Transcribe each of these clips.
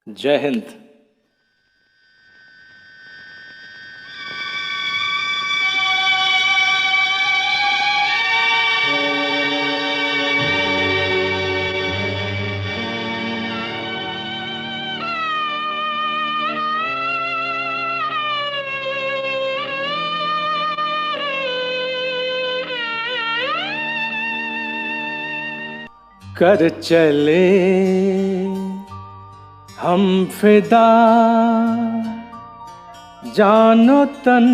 जय हिंद। कर चले हम फिदा जानो तन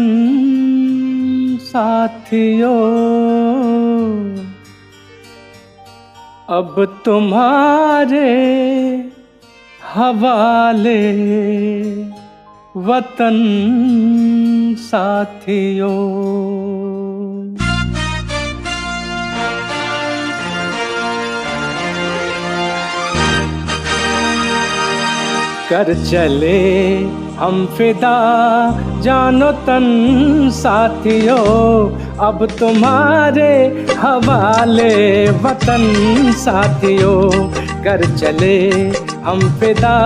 साथियों, अब तुम्हारे हवाले वतन साथियों। कर चले हम फिदा जानो तन साथियों, अब तुम्हारे हवाले वतन साथियों। कर चले हम फिदा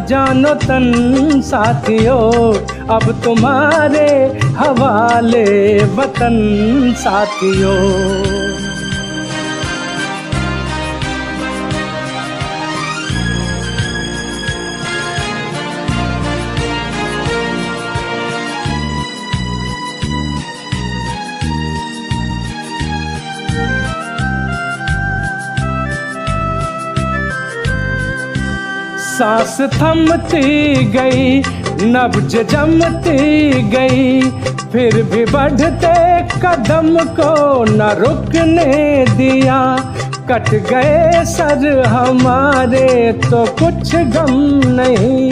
जानो तन साथियों, अब तुम्हारे हवाले वतन साथियों। सांस थमती गई, नब्ज जमती गई, फिर भी बढ़ते कदम को न रुकने दिया। कट गए सर हमारे तो कुछ गम नहीं,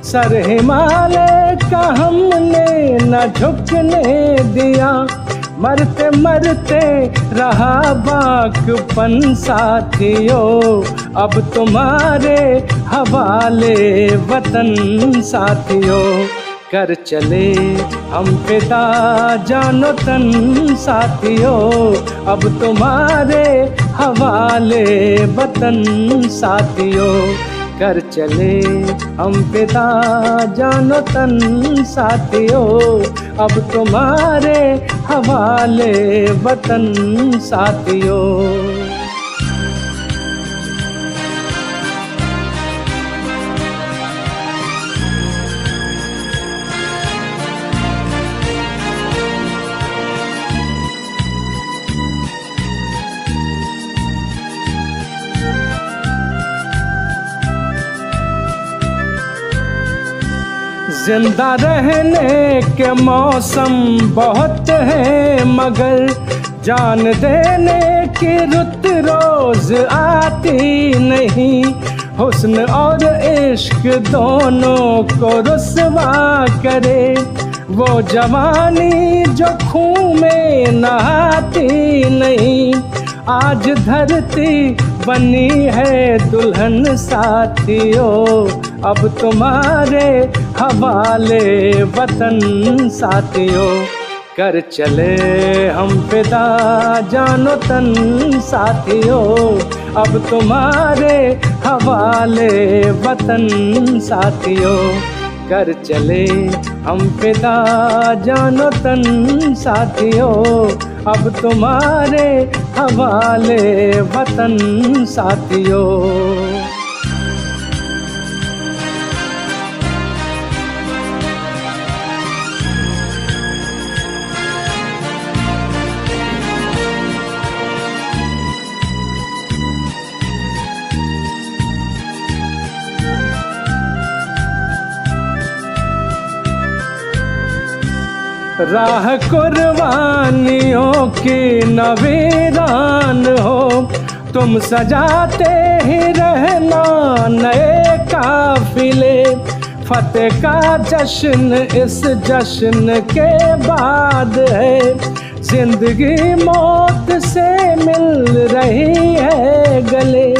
सर हिमालय का हमने न झुकने दिया। मरते मरते रहा बाकपन साथियों, अब तुम्हारे हवाले वतन साथियों। कर चले हम फिदा जानो तन साथियों, अब तुम्हारे हवाले वतन साथियों। कर चले हम फिदा जानो तन साथियों, अब तुम्हारे हवाले वतन साथियों। जिंदा रहने के मौसम बहुत है, मगर जान देने की रुत रोज आती नहीं। हुस्न और इश्क दोनों को रुसवा करे, वो जवानी जो खून में नहाती नहीं। आज धरती बनी है दुल्हन साथियों, अब तुम्हारे हवाले वतन साथियों। कर चले हम फिदा जानो तन साथियों, अब तुम्हारे हवाले वतन साथियों। कर चले हम फिदा जानो तन साथियों, अब तुम्हारे हवाले वतन साथियों। राह कुर्बानियों की नवीरान हो, तुम सजाते ही रहना नए काफिले। फतेह का जश्न इस जश्न के बाद है, जिंदगी मौत से मिल रही है गले।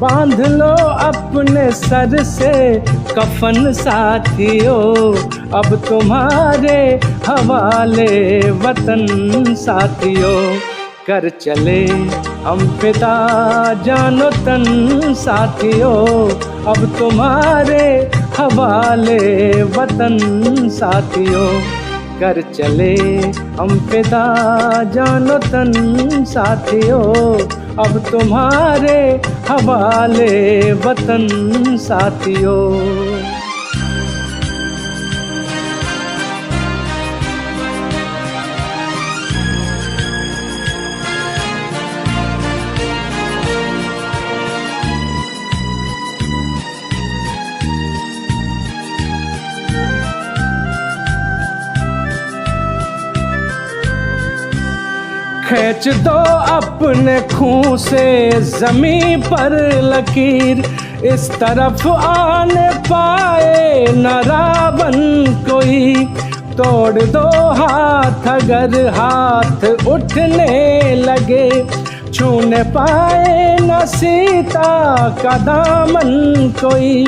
बांध लो अपने सर से कफन साथियों, अब तुम्हारे हवाले वतन साथियों। कर चले हम फिदा जानो तन साथियों, अब तुम्हारे हवाले वतन साथियों। कर चले हम फिदा जानो तन साथियों, अब तुम्हारे हवाले वतन साथियों। खींच दो अपने खून से ज़मीं पर लकीर, इस तरफ आने पाए न रावण कोई। तोड़ दो हाथ अगर हाथ उठने लगे, छूने पाए न सीता का दामन कोई।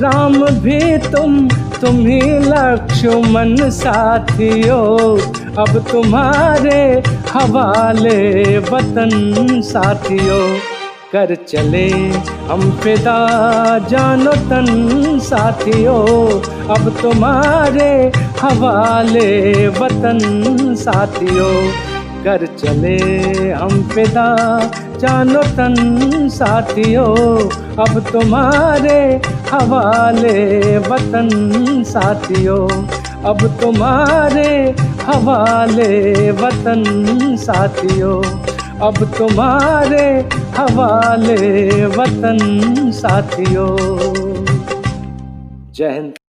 राम भी तुम ही लक्ष्मण साथियों, अब तुम्हारे हवाले वतन साथियों। कर चले हम फिदा जानो तन साथियों, अब तुम्हारे हवाले वतन साथियों। कर चले हम फिदा जानो तन साथियों, अब तुम्हारे हवाले वतन साथियों। अब तुम्हारे हवाले वतन साथियों, अब तुम्हारे हवाले वतन साथियों। जय हिंद।